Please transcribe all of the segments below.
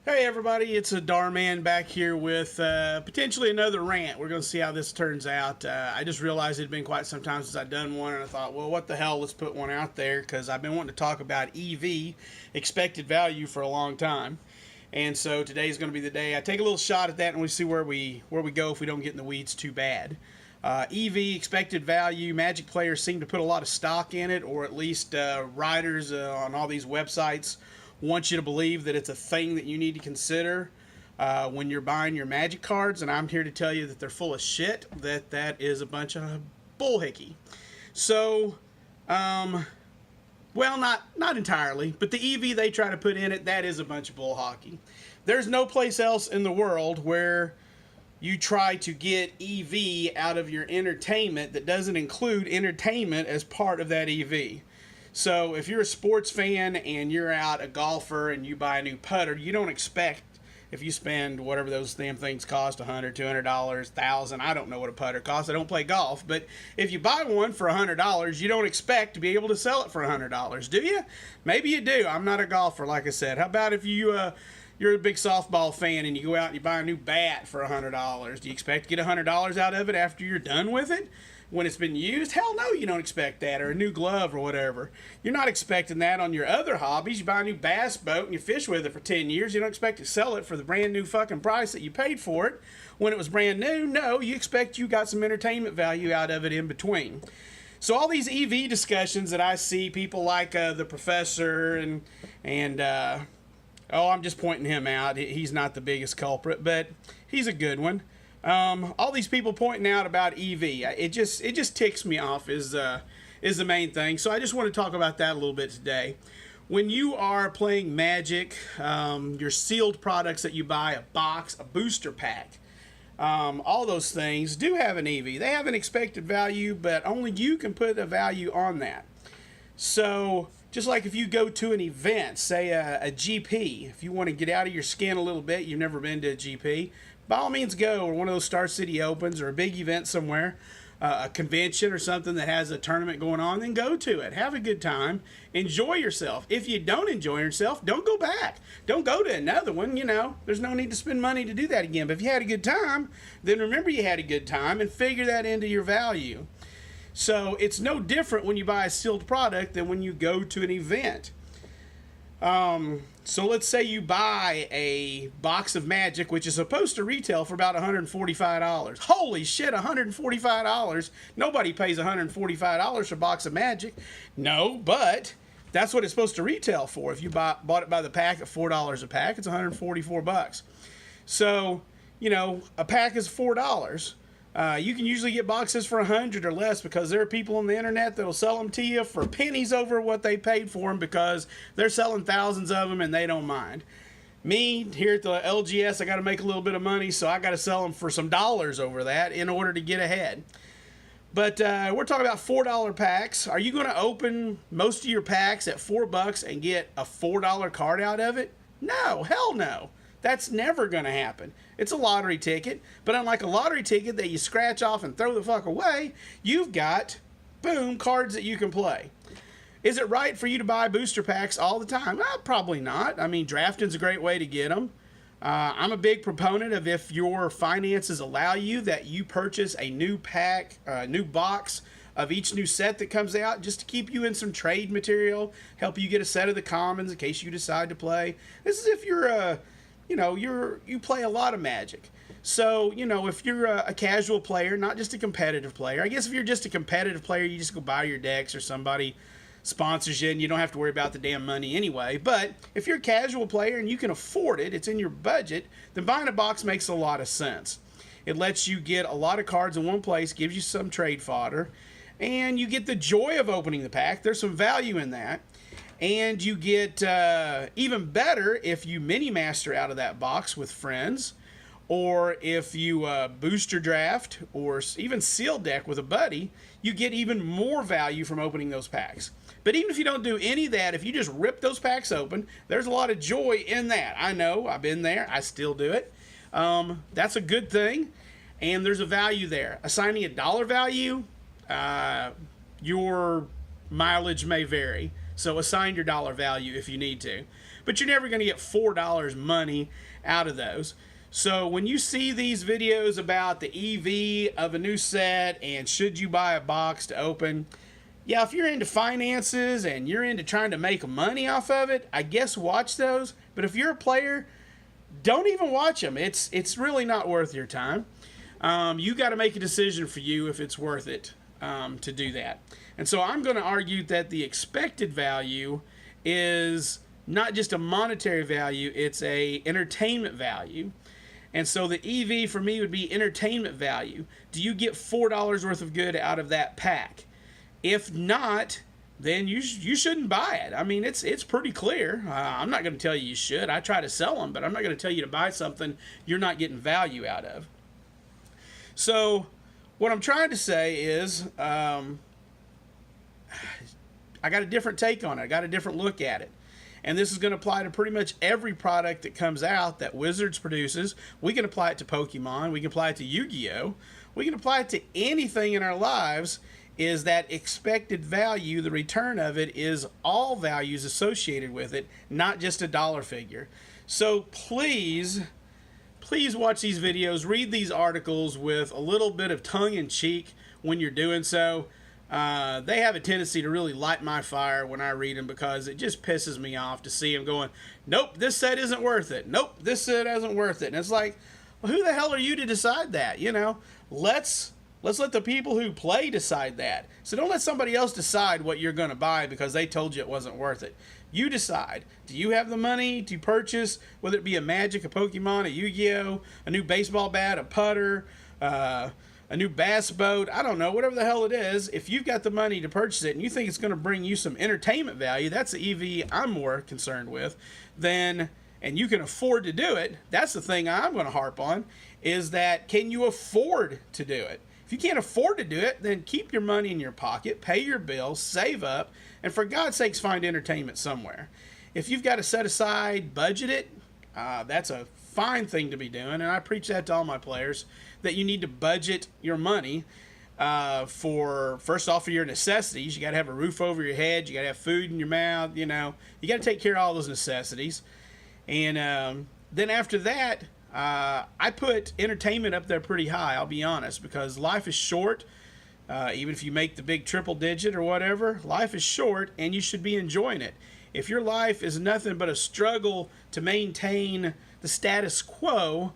Hey everybody, it's a Darman back here with potentially another rant. We're going to see how this turns out. I just realized it had been quite some time since I'd done one, and I thought, well, what the hell, let's put one out there, because I've been wanting to talk about EV, expected value, for a long time. And so today is going to be the day I take a little shot at that, and we see where we go if we don't get in the weeds too bad. EV, expected value, Magic players seem to put a lot of stock in it, or at least writers on all these websites want you to believe that it's a thing that you need to consider when you're buying your Magic cards, and I'm here to tell you that they're full of shit, that is a bunch of bullhickey. So, well, not entirely, but the EV they try to put in it, that is a bunch of bull hockey. There's no place else in the world where you try to get EV out of your entertainment that doesn't include entertainment as part of that EV. So if you're a sports fan and you're out a golfer and you buy a new putter, you don't expect, if you spend whatever those damn things cost, $100, $200, $1,000, I don't know what a putter costs, I don't play golf, but if you buy one for $100, you don't expect to be able to sell it for $100, do you? Maybe you do. I'm not a golfer, like I said. How about if you're a big softball fan and you go out and you buy a new bat for $100? Do you expect to get $100 out of it after you're done with it? When it's been used? Hell no, you don't expect that. Or a new glove or whatever. You're not expecting that on your other hobbies. You buy a new bass boat and you fish with it for 10 years. You don't expect to sell it for the brand new fucking price that you paid for it when it was brand new. No, you expect you got some entertainment value out of it in between. So all these EV discussions that I see, people like the professor and I'm just pointing him out. He's not the biggest culprit, but he's a good one. All these people pointing out about EV, it just ticks me off is the main thing. So I just want to talk about that a little bit today. When you are playing Magic, your sealed products that you buy, a box, a booster pack, all those things do have an EV. They have an expected value, but only you can put a value on that. So just like if you go to an event, say a GP, if you want to get out of your skin a little bit, you've never been to a GP, by all means go, or one of those Star City Opens or a big event somewhere, a convention or something that has a tournament going on, then go to it. Have a good time. Enjoy yourself. If you don't enjoy yourself, don't go back. Don't go to another one, There's no need to spend money to do that again. But if you had a good time, then remember you had a good time and figure that into your value. So it's no different when you buy a sealed product than when you go to an event. So let's say you buy a box of Magic, which is supposed to retail for about $145. Holy shit, $145. Nobody pays $145 for a box of Magic. No, but that's what it's supposed to retail for. If you bought it by the pack at $4 a pack, it's $144. So, a pack is $4. You can usually get boxes for $100 or less because there are people on the internet that'll sell them to you for pennies over what they paid for them because they're selling thousands of them and they don't mind. Me, here at the LGS, I got to make a little bit of money, so I got to sell them for some dollars over that in order to get ahead. But we're talking about $4 packs. Are you going to open most of your packs at $4 and get a $4 card out of it? No, hell no. That's never going to happen. It's a lottery ticket, but unlike a lottery ticket that you scratch off and throw the fuck away, you've got, boom, cards that you can play. Is it right for you to buy booster packs all the time? Well, probably not. I mean, drafting's a great way to get them. I'm a big proponent of, if your finances allow you, that you purchase a new pack, new box of each new set that comes out, just to keep you in some trade material, help you get a set of the commons in case you decide to play. This is if you're you play a lot of Magic. So, if you're a casual player, not just a competitive player. I guess if you're just a competitive player, you just go buy your decks or somebody sponsors you and you don't have to worry about the damn money anyway. But if you're a casual player and you can afford it, it's in your budget, then buying a box makes a lot of sense. It lets you get a lot of cards in one place, gives you some trade fodder, and you get the joy of opening the pack. There's some value in that. And you get even better if you mini master out of that box with friends, or if you booster draft or even seal deck with a buddy, you get even more value from opening those packs. But even if you don't do any of that, if you just rip those packs open, there's a lot of joy in that. I know, I've been there, I still do it. That's a good thing, and there's a value there. Assigning a dollar value, your mileage may vary. So assign your dollar value if you need to. but you're never going to get $4 money out of those. So when you see these videos about the EV of a new set and should you buy a box to open, yeah, if you're into finances and you're into trying to make money off of it, I guess watch those. But if you're a player, don't even watch them. It's really not worth your time. You got to make a decision for you if it's worth it to do that. And so I'm going to argue that the expected value is not just a monetary value, it's a entertainment value. And so the EV for me would be entertainment value. Do you get $4 worth of good out of that pack? If not, then you shouldn't buy it. I mean, it's pretty clear. I'm not going to tell you should. I try to sell them, but I'm not going to tell you to buy something you're not getting value out of. So what I'm trying to say is I got a different take on it. I got a different look at it. And this is going to apply to pretty much every product that comes out that Wizards produces. We can apply it to Pokemon. We can apply it to Yu-Gi-Oh! We can apply it to anything in our lives. Is that expected value, the return of it, is all values associated with it, not just a dollar figure. So please watch these videos, read these articles with a little bit of tongue-in-cheek when you're doing so. They have a tendency to really light my fire when I read them because it just pisses me off to see them going, nope, this set isn't worth it. Nope, this set isn't worth it. And it's like, well, who the hell are you to decide that? You know, let's let the people who play decide that. So don't let somebody else decide what you're going to buy because they told you it wasn't worth it. You decide. Do you have the money to purchase, whether it be a Magic, a Pokemon, a Yu-Gi-Oh, a new baseball bat, a putter, a new bass boat, I don't know, whatever the hell it is. If you've got the money to purchase it and you think it's going to bring you some entertainment value, that's the EV I'm more concerned with, and you can afford to do it. That's the thing I'm going to harp on, is that can you afford to do it? If you can't afford to do it, then keep your money in your pocket, pay your bills, save up, and for God's sakes, find entertainment somewhere. If you've got to set aside, budget it, that's a fine thing to be doing, and I preach that to all my players, that you need to budget your money for, first off, for your necessities. You got to have a roof over your head, you got to have food in your mouth, you know, you got to take care of all those necessities. And then after that, I put entertainment up there pretty high, I'll be honest, because life is short. Even if you make the big triple digit or whatever, life is short and you should be enjoying it. If your life is nothing but a struggle to maintain the status quo,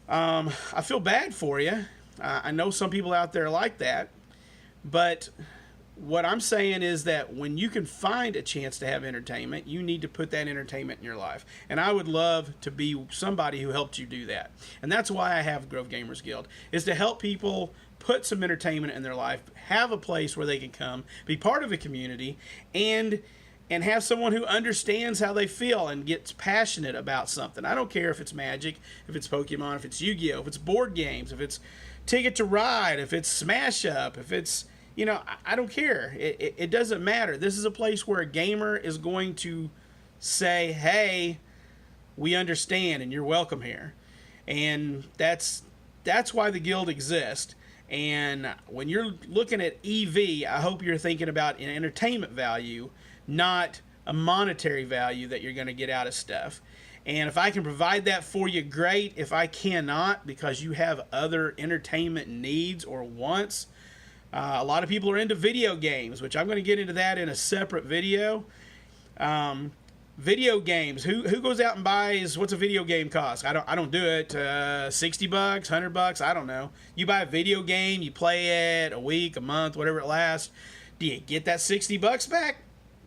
I feel bad for you. I know some people out there like that, but what I'm saying is that when you can find a chance to have entertainment, you need to put that entertainment in your life. And I would love to be somebody who helped you do that. And that's why I have Grove Gamers Guild, is to help people put some entertainment in their life, have a place where they can come, be part of a community, and have someone who understands how they feel and gets passionate about something. I don't care if it's Magic, if it's Pokemon, if it's Yu-Gi-Oh, if it's board games, if it's Ticket to Ride, if it's Smash Up, if it's, you know, I don't care. It doesn't matter. This is a place where a gamer is going to say, hey, we understand and you're welcome here. And that's why the guild exists. And when you're looking at EV, I hope you're thinking about an entertainment value, not a monetary value that you're going to get out of stuff. And if I can provide that for you, great. If I cannot, because you have other entertainment needs or wants, a lot of people are into video games, which I'm going to get into that in a separate video. Video games. Who goes out and buys? What's a video game cost? I don't do it. $60, $100. I don't know. You buy a video game, you play it a week, a month, whatever it lasts. Do you get that $60 back?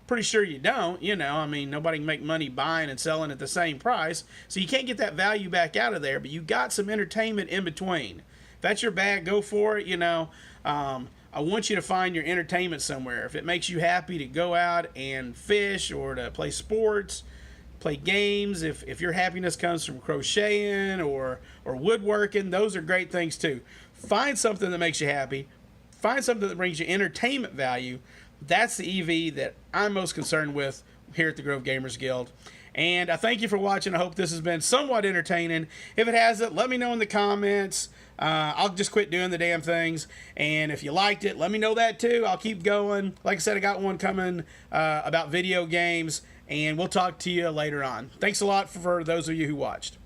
Pretty sure you don't. You know, I mean, nobody can make money buying and selling at the same price, so you can't get that value back out of there. But you got some entertainment in between. If that's your bag, go for it. You know. I want you to find your entertainment somewhere. If it makes you happy to go out and fish or to play sports, play games, if your happiness comes from crocheting or woodworking, those are great things too. Find something that makes you happy. Find something that brings you entertainment value. That's the EV that I'm most concerned with here at the Grove Gamers Guild. And I thank you for watching. I hope this has been somewhat entertaining. If it hasn't, let me know in the comments. I'll just quit doing the damn things. And if you liked it, let me know that too. I'll keep going. Like I said, I got one coming about video games. and we'll talk to you later on. Thanks a lot for those of you who watched.